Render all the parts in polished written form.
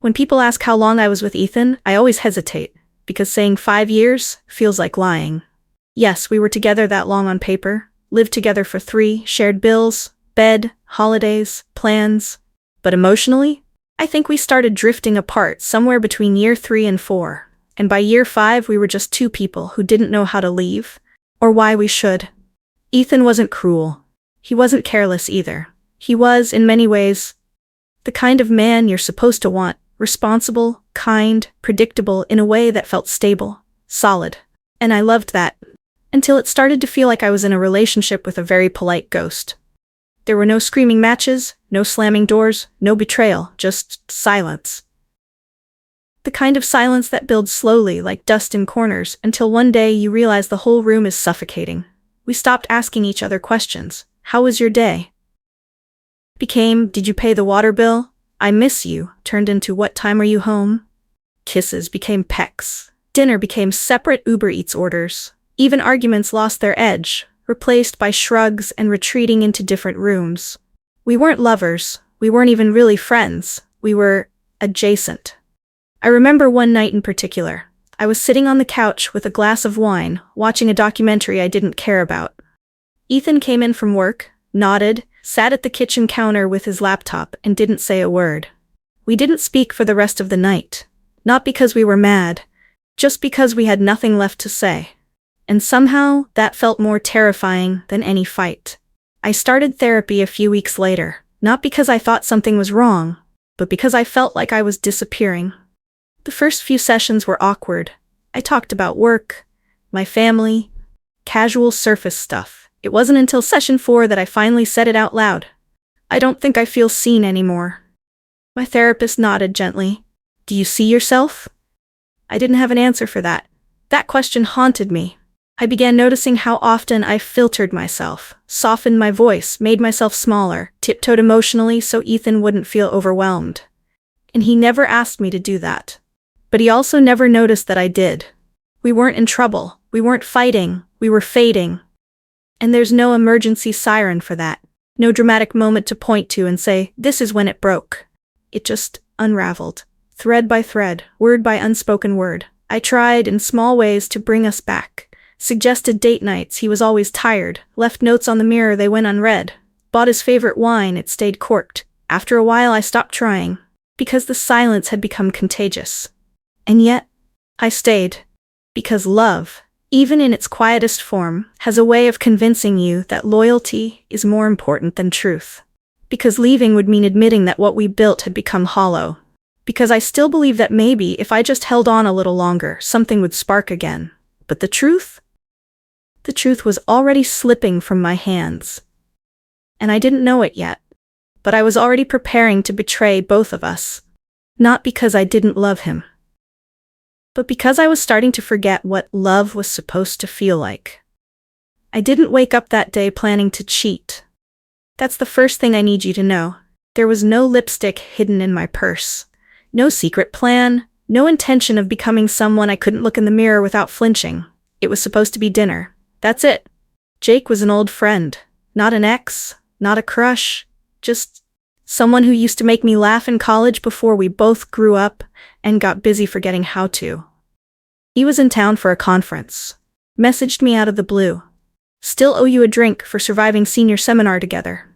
When people ask how long I was with Ethan, I always hesitate, because saying 5 years feels like lying. Yes, we were together that long on paper, lived together for 3, shared bills, bed, holidays, plans. But emotionally, I think we started drifting apart somewhere between year 3 and 4. And by year 5, we were just 2 people who didn't know how to leave, or why we should. Ethan wasn't cruel. He wasn't careless either. He was, in many ways, the kind of man you're supposed to want, responsible, kind, predictable in a way that felt stable, solid. And I loved that, until it started to feel like I was in a relationship with a very polite ghost. There were no screaming matches, no slamming doors, no betrayal, just silence. The kind of silence that builds slowly like dust in corners until one day you realize the whole room is suffocating. We stopped asking each other questions. How was your day? Became, did you pay the water bill? I miss you, turned into what time are you home? Kisses became pecks. Dinner became separate Uber Eats orders. Even arguments lost their edge, replaced by shrugs and retreating into different rooms. We weren't lovers. We weren't even really friends. We were adjacent. I remember one night in particular. I was sitting on the couch with a glass of wine, watching a documentary I didn't care about. Ethan came in from work, nodded, sat at the kitchen counter with his laptop, and didn't say a word. We didn't speak for the rest of the night. Not because we were mad, just because we had nothing left to say. And somehow, that felt more terrifying than any fight. I started therapy a few weeks later, not because I thought something was wrong, but because I felt like I was disappearing. The first few sessions were awkward. I talked about work, my family, casual surface stuff. It wasn't until session 4 that I finally said it out loud. I don't think I feel seen anymore. My therapist nodded gently. Do you see yourself? I didn't have an answer for that. That question haunted me. I began noticing how often I filtered myself, softened my voice, made myself smaller, tiptoed emotionally so Ethan wouldn't feel overwhelmed. And he never asked me to do that. But he also never noticed that I did. We weren't in trouble. We weren't fighting. We were fading. And there's no emergency siren for that. No dramatic moment to point to and say, this is when it broke. It just unraveled. Thread by thread, word by unspoken word. I tried in small ways to bring us back. Suggested date nights, he was always tired. Left notes on the mirror, they went unread. Bought his favorite wine, it stayed corked. After a while I stopped trying, because the silence had become contagious. And yet, I stayed. Because love, even in its quietest form, has a way of convincing you that loyalty is more important than truth. Because leaving would mean admitting that what we built had become hollow. Because I still believe that maybe if I just held on a little longer, something would spark again. But the truth? The truth was already slipping from my hands. And I didn't know it yet. But I was already preparing to betray both of us. Not because I didn't love him, but because I was starting to forget what love was supposed to feel like. I didn't wake up that day planning to cheat. That's the first thing I need you to know. There was no lipstick hidden in my purse. No secret plan. No intention of becoming someone I couldn't look in the mirror without flinching. It was supposed to be dinner. That's it. Jake was an old friend. Not an ex. Not a crush. Just someone who used to make me laugh in college before we both grew up and got busy forgetting how to. He was in town for a conference. Messaged me out of the blue. Still owe you a drink for surviving senior seminar together.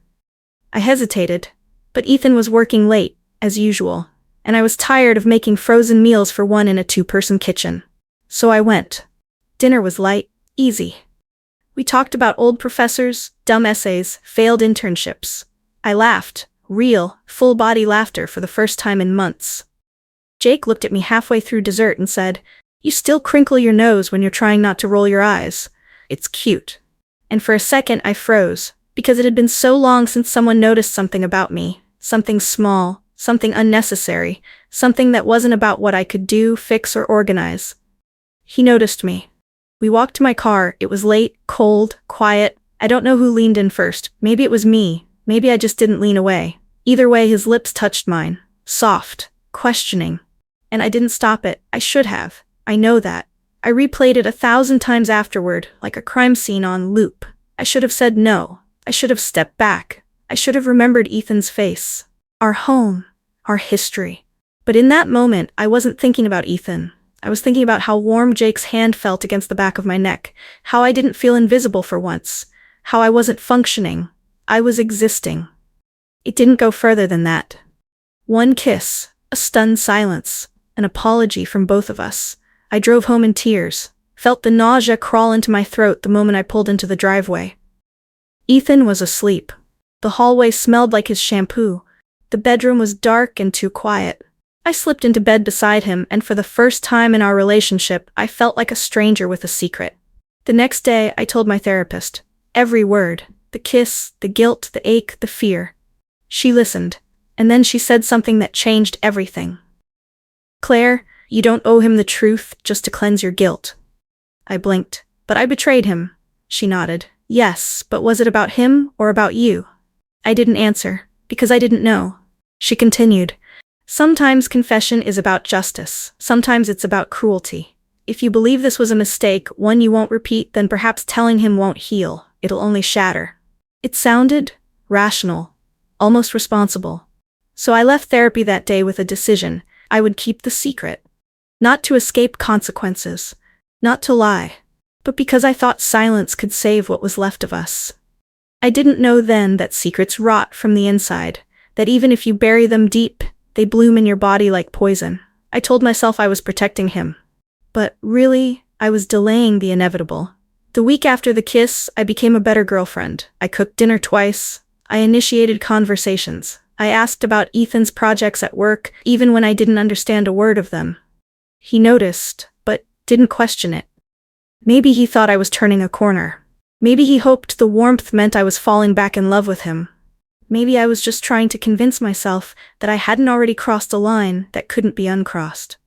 I hesitated, but Ethan was working late, as usual, and I was tired of making frozen meals for one in a 2-person kitchen. So I went. Dinner was light, easy. We talked about old professors, dumb essays, failed internships. I laughed, real, full-body laughter for the first time in months. Jake looked at me halfway through dessert and said, "You still crinkle your nose when you're trying not to roll your eyes. It's cute." And for a second I froze, because it had been so long since someone noticed something about me, something small, something unnecessary, something that wasn't about what I could do, fix, or organize. He noticed me. We walked to my car. It was late, cold, quiet. I don't know who leaned in first. Maybe it was me. Maybe I just didn't lean away. Either way, his lips touched mine. Soft, questioning. And I didn't stop it. I should have. I know that. I replayed it 1,000 times afterward, like a crime scene on loop. I should have said no. I should have stepped back. I should have remembered Ethan's face. Our home. Our history. But in that moment, I wasn't thinking about Ethan. I was thinking about how warm Jake's hand felt against the back of my neck, how I didn't feel invisible for once, how I wasn't functioning. I was existing. It didn't go further than that. One kiss, a stunned silence, an apology from both of us. I drove home in tears, felt the nausea crawl into my throat the moment I pulled into the driveway. Ethan was asleep. The hallway smelled like his shampoo. The bedroom was dark and too quiet. I slipped into bed beside him, and for the first time in our relationship, I felt like a stranger with a secret. The next day, I told my therapist. Every word. The kiss, the guilt, the ache, the fear. She listened, and then she said something that changed everything. "Claire, you don't owe him the truth just to cleanse your guilt." I blinked. "But I betrayed him." She nodded. "Yes, but was it about him or about you?" I didn't answer, because I didn't know. She continued. "Sometimes confession is about justice. Sometimes it's about cruelty. If you believe this was a mistake, one you won't repeat, then perhaps telling him won't heal. It'll only shatter." It sounded rational, almost responsible. So I left therapy that day with a decision. I would keep the secret. Not to escape consequences. Not to lie. But because I thought silence could save what was left of us. I didn't know then that secrets rot from the inside, that even if you bury them deep, they bloom in your body like poison. I told myself I was protecting him. But really, I was delaying the inevitable. The week after the kiss, I became a better girlfriend. I cooked dinner twice. I initiated conversations. I asked about Ethan's projects at work, even when I didn't understand a word of them. He noticed, but didn't question it. Maybe he thought I was turning a corner. Maybe he hoped the warmth meant I was falling back in love with him. Maybe I was just trying to convince myself that I hadn't already crossed a line that couldn't be uncrossed.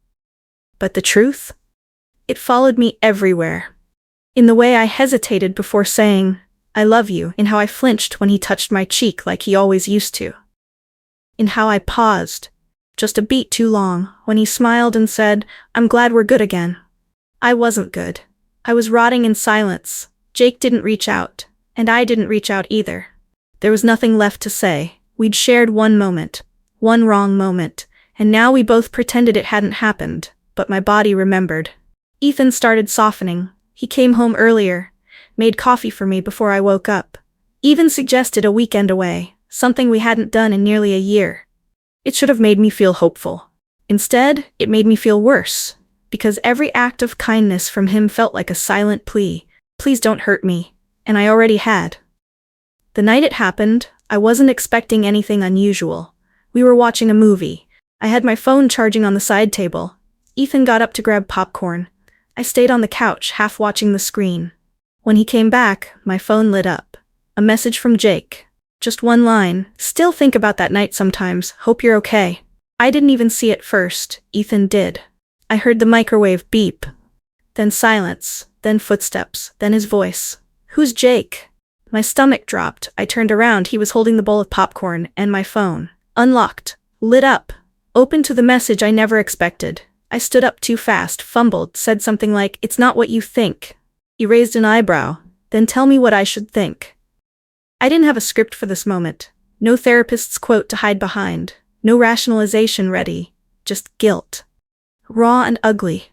But the truth? It followed me everywhere. In the way I hesitated before saying, "I love you," in how I flinched when he touched my cheek like he always used to. In how I paused, just a beat too long, when he smiled and said, "I'm glad we're good again." I wasn't good. I was rotting in silence. Jake didn't reach out, and I didn't reach out either. There was nothing left to say. We'd shared one moment, one wrong moment, and now we both pretended it hadn't happened, but my body remembered. Ethan started softening. He came home earlier, made coffee for me before I woke up, even suggested a weekend away, something we hadn't done in nearly a year. It should have made me feel hopeful. Instead, it made me feel worse, because every act of kindness from him felt like a silent plea. Please don't hurt me, and I already had. The night it happened, I wasn't expecting anything unusual. We were watching a movie. I had my phone charging on the side table. Ethan got up to grab popcorn. I stayed on the couch, half watching the screen. When he came back, my phone lit up. A message from Jake. Just one line. "Still think about that night sometimes. Hope you're okay." I didn't even see it first. Ethan did. I heard the microwave beep. Then silence. Then footsteps. Then his voice. "Who's Jake?" My stomach dropped. I turned around. He was holding the bowl of popcorn and my phone. Unlocked. Lit up. Open to the message I never expected. I stood up too fast, fumbled, said something like, "It's not what you think." He raised an eyebrow. "Then tell me what I should think." I didn't have a script for this moment. No therapist's quote to hide behind. No rationalization ready. Just guilt. Raw and ugly.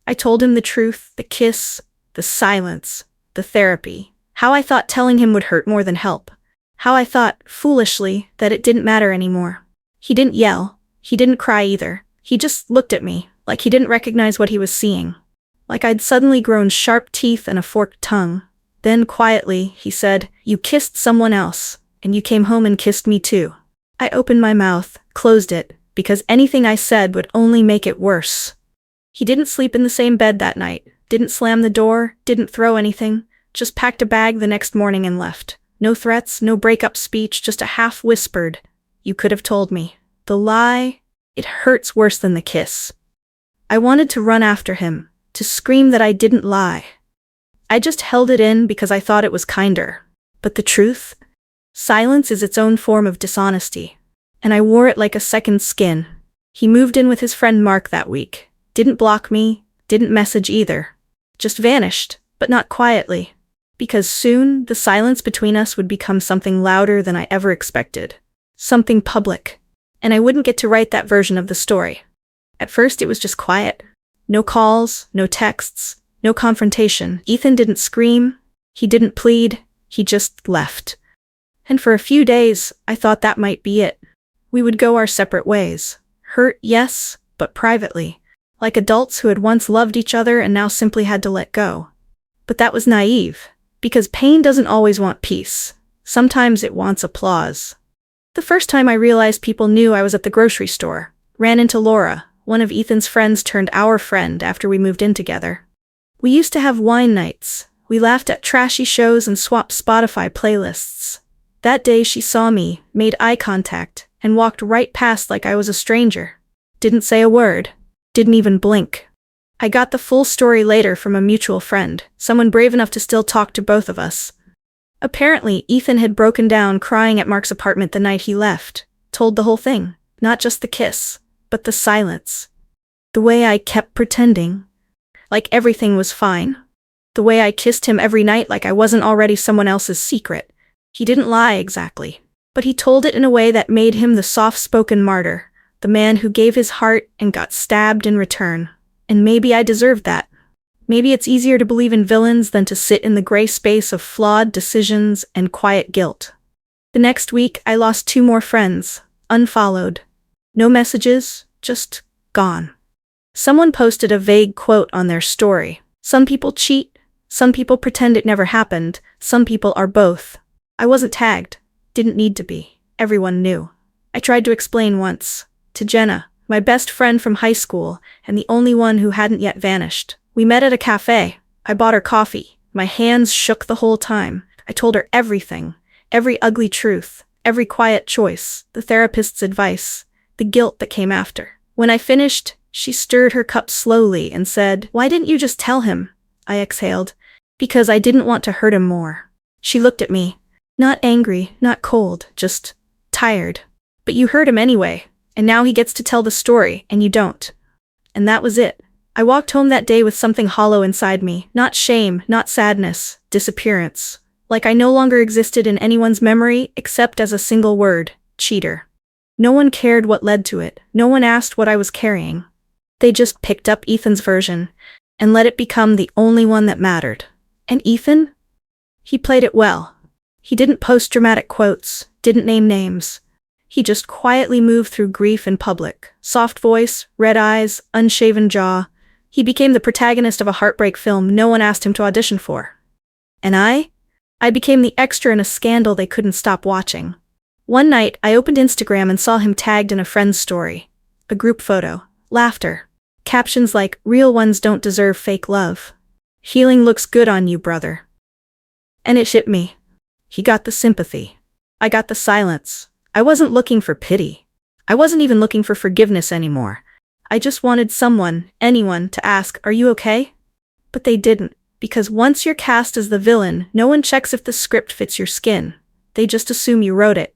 I told him the truth, the kiss, the silence, the therapy. How I thought telling him would hurt more than help. How I thought, foolishly, that it didn't matter anymore. He didn't yell. He didn't cry either. He just looked at me, like he didn't recognize what he was seeing. Like I'd suddenly grown sharp teeth and a forked tongue. Then, quietly, he said, "You kissed someone else, and you came home and kissed me too." I opened my mouth, closed it, because anything I said would only make it worse. He didn't sleep in the same bed that night, didn't slam the door, didn't throw anything, just packed a bag the next morning and left. No threats, no breakup speech, just a half-whispered, "You could have told me." The lie, it hurts worse than the kiss. I wanted to run after him, to scream that I didn't lie. I just held it in because I thought it was kinder. But the truth? Silence is its own form of dishonesty. And I wore it like a second skin. He moved in with his friend Mark that week. Didn't block me, didn't message either. Just vanished, but not quietly. Because soon, the silence between us would become something louder than I ever expected. Something public. and I wouldn't get to write that version of the story. At first, it was just quiet. No calls, no texts, no confrontation. Ethan didn't scream. He didn't plead. He just left. And for a few days, I thought that might be it. We would go our separate ways. Hurt, yes, but privately. Like adults who had once loved each other and now simply had to let go. But that was naive. Because pain doesn't always want peace. Sometimes it wants applause. The first time I realized people knew I was at the grocery store, ran into Laura, one of Ethan's friends turned our friend after we moved in together. We used to have wine nights. We laughed at trashy shows and swapped Spotify playlists. That day she saw me, made eye contact, and walked right past like I was a stranger. Didn't say a word. Didn't even blink. I got the full story later from a mutual friend, someone brave enough to still talk to both of us. Apparently, Ethan had broken down crying at Mark's apartment the night he left. Told the whole thing. Not just the kiss, but the silence. The way I kept pretending. Like everything was fine. The way I kissed him every night like I wasn't already someone else's secret. He didn't lie exactly. But he told it in a way that made him the soft-spoken martyr. The man who gave his heart and got stabbed in return. And maybe I deserved that. Maybe it's easier to believe in villains than to sit in the gray space of flawed decisions and quiet guilt. The next week, I lost 2 more friends, unfollowed. No messages, just gone. Someone posted a vague quote on their story. Some people cheat, some people pretend it never happened, some people are both. I wasn't tagged, didn't need to be. Everyone knew. I tried to explain once. To Jenna, my best friend from high school, and the only one who hadn't yet vanished. We met at a cafe. I bought her coffee. My hands shook the whole time. I told her everything. Every ugly truth. Every quiet choice. The therapist's advice. The guilt that came after. When I finished, she stirred her cup slowly and said, "Why didn't you just tell him?" I exhaled. "Because I didn't want to hurt him more." She looked at me. Not angry, not cold, just tired. "But you hurt him anyway, and now he gets to tell the story, and you don't." And that was it. I walked home that day with something hollow inside me. Not shame, not sadness, disappearance. Like I no longer existed in anyone's memory except as a single word, cheater. No one cared what led to it. No one asked what I was carrying. They just picked up Ethan's version and let it become the only one that mattered. And Ethan? He played it well. He didn't post dramatic quotes, didn't name names. He just quietly moved through grief in public. Soft voice, red eyes, unshaven jaw. He became the protagonist of a heartbreak film no one asked him to audition for. And I became the extra in a scandal they couldn't stop watching. One night, I opened Instagram and saw him tagged in a friend's story. A group photo. Laughter. Captions like, "Real ones don't deserve fake love. Healing looks good on you, brother." And it hit me. He got the sympathy. I got the silence. I wasn't looking for pity. I wasn't even looking for forgiveness anymore. I just wanted someone, anyone, to ask, "Are you okay?" But they didn't, because once you're cast as the villain, no one checks if the script fits your skin. They just assume you wrote it.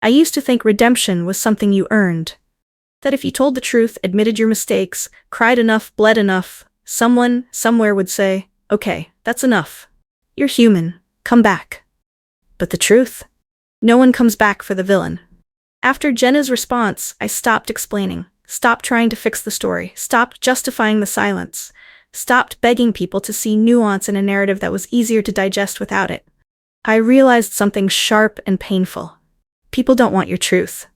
I used to think redemption was something you earned. That if you told the truth, admitted your mistakes, cried enough, bled enough, someone, somewhere would say, "Okay, that's enough. You're human. Come back." But the truth? No one comes back for the villain. After Jenna's response, I stopped explaining. Stopped trying to fix the story. Stopped justifying the silence. Stopped begging people to see nuance in a narrative that was easier to digest without it. I realized something sharp and painful. People don't want your truth.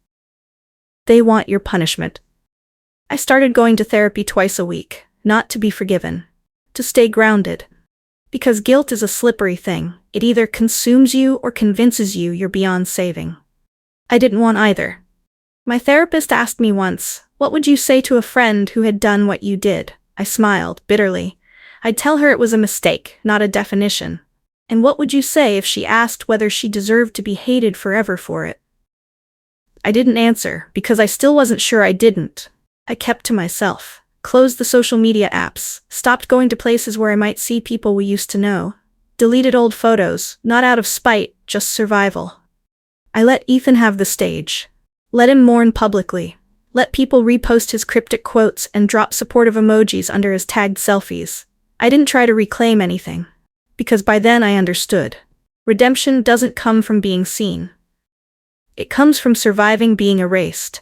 They want your punishment. I started going to therapy twice a week, not to be forgiven, to stay grounded. Because guilt is a slippery thing. It either consumes you or convinces you you're beyond saving. I didn't want either. My therapist asked me once, "What would you say to a friend who had done what you did?" I smiled, bitterly. I'd tell her it was a mistake, not a definition. And what would you say if she asked whether she deserved to be hated forever for it? I didn't answer, because I still wasn't sure I didn't. I kept to myself, closed the social media apps, stopped going to places where I might see people we used to know, deleted old photos, not out of spite, just survival. I let Ethan have the stage. Let him mourn publicly. Let people repost his cryptic quotes and drop supportive emojis under his tagged selfies. I didn't try to reclaim anything. Because by then I understood. Redemption doesn't come from being seen. It comes from surviving being erased.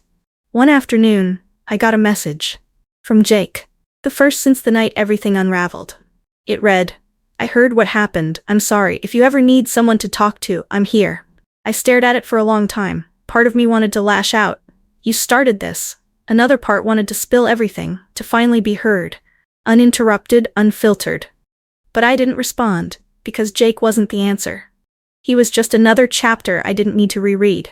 One afternoon, I got a message. From Jake. The first since the night everything unraveled. It read, "I heard what happened. I'm sorry. If you ever need someone to talk to, I'm here." I stared at it for a long time. Part of me wanted to lash out. You started this. Another part wanted to spill everything, to finally be heard. Uninterrupted, unfiltered. But I didn't respond, because Jake wasn't the answer. He was just another chapter I didn't need to reread.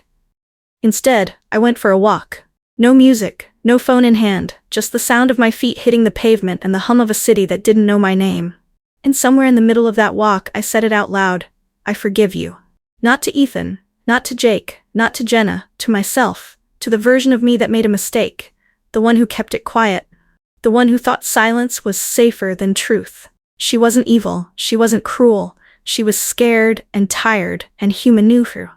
Instead, I went for a walk. No music, no phone in hand, just the sound of my feet hitting the pavement and the hum of a city that didn't know my name. And somewhere in the middle of that walk, I said it out loud. I forgive you. Not to Ethan, not to Jake, not to Jenna, to myself, to the version of me that made a mistake, the one who kept it quiet, the one who thought silence was safer than truth. She wasn't evil, she wasn't cruel, she was scared and tired and human knew her.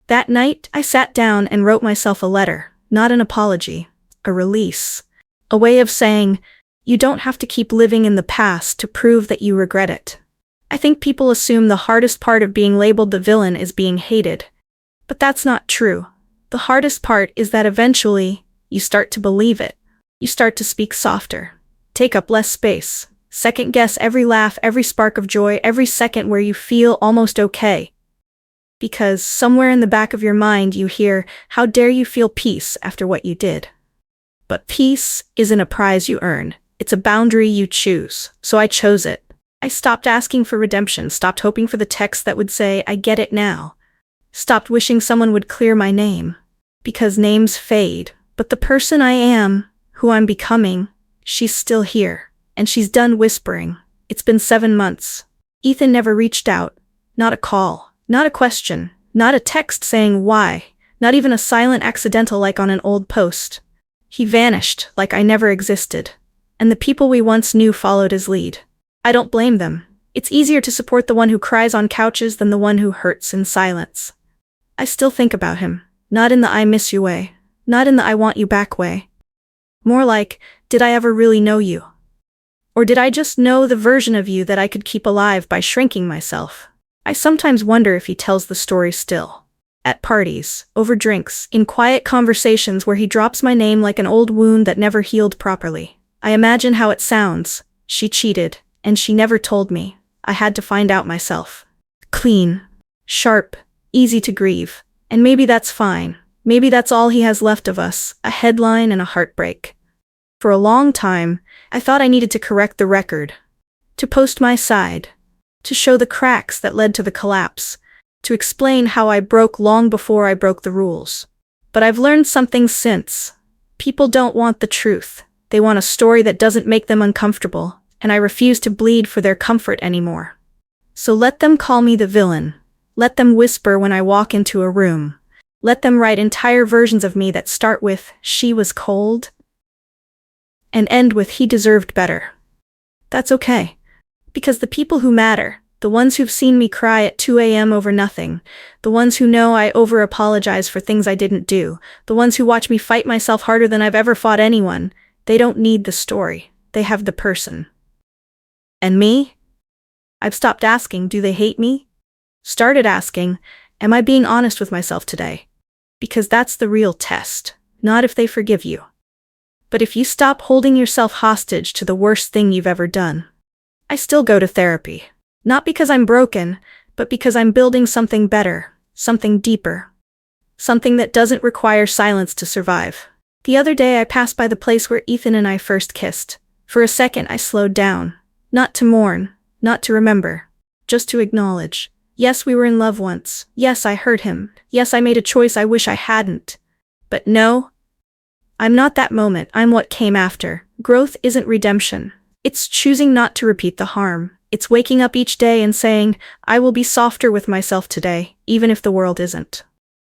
That night, I sat down and wrote myself a letter, not an apology, a release. A way of saying, you don't have to keep living in the past to prove that you regret it. I think people assume the hardest part of being labeled the villain is being hated. But that's not true. The hardest part is that eventually, you start to believe it. You start to speak softer, take up less space, second guess every laugh, every spark of joy, every second where you feel almost okay. Because somewhere in the back of your mind you hear, how dare you feel peace after what you did? But peace isn't a prize you earn, it's a boundary you choose, so I chose it. I stopped asking for redemption, stopped hoping for the text that would say, I get it now. Stopped wishing someone would clear my name. Because names fade, but the person I am, who I'm becoming, she's still here, and she's done whispering. It's been 7 months. Ethan never reached out, not a call. Not a question, not a text saying why, not even a silent accidental like on an old post. He vanished like I never existed, and the people we once knew followed his lead. I don't blame them. It's easier to support the one who cries on couches than the one who hurts in silence. I still think about him, not in the I miss you way, not in the I want you back way. More like, did I ever really know you? Or did I just know the version of you that I could keep alive by shrinking myself? I sometimes wonder if he tells the story still. At parties, over drinks, in quiet conversations where he drops my name like an old wound that never healed properly. I imagine how it sounds. She cheated, and she never told me. I had to find out myself. Clean, sharp, easy to grieve. And maybe that's fine. Maybe that's all he has left of us, a headline and a heartbreak. For a long time, I thought I needed to correct the record. To post my side. To show the cracks that led to the collapse, to explain how I broke long before I broke the rules. But I've learned something since. People don't want the truth. They want a story that doesn't make them uncomfortable, and I refuse to bleed for their comfort anymore. So let them call me the villain. Let them whisper when I walk into a room. Let them write entire versions of me that start with, she was cold, and end with, he deserved better. That's okay. Because the people who matter, the ones who've seen me cry at 2 a.m. over nothing, the ones who know I over-apologize for things I didn't do, the ones who watch me fight myself harder than I've ever fought anyone, they don't need the story, they have the person. And me? I've stopped asking, do they hate me? Started asking, am I being honest with myself today? Because that's the real test, not if they forgive you. But if you stop holding yourself hostage to the worst thing you've ever done. I still go to therapy. Not because I'm broken, but because I'm building something better, something deeper. Something that doesn't require silence to survive. The other day I passed by the place where Ethan and I first kissed. For a second I slowed down. Not to mourn, not to remember. Just to acknowledge. Yes, we were in love once. Yes, I hurt him. Yes, I made a choice I wish I hadn't. But no. I'm not that moment, I'm what came after. Growth isn't redemption. It's choosing not to repeat the harm. It's waking up each day and saying, I will be softer with myself today, even if the world isn't.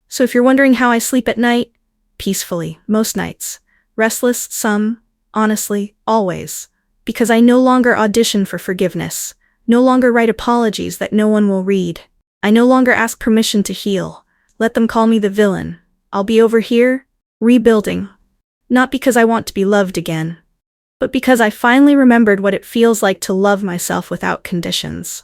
So if you're wondering how I sleep at night, peacefully, most nights. Restless, some, honestly, always. Because I no longer audition for forgiveness. No longer write apologies that no one will read. I no longer ask permission to heal. Let them call me the villain. I'll be over here, rebuilding. Not because I want to be loved again. But because I finally remembered what it feels like to love myself without conditions.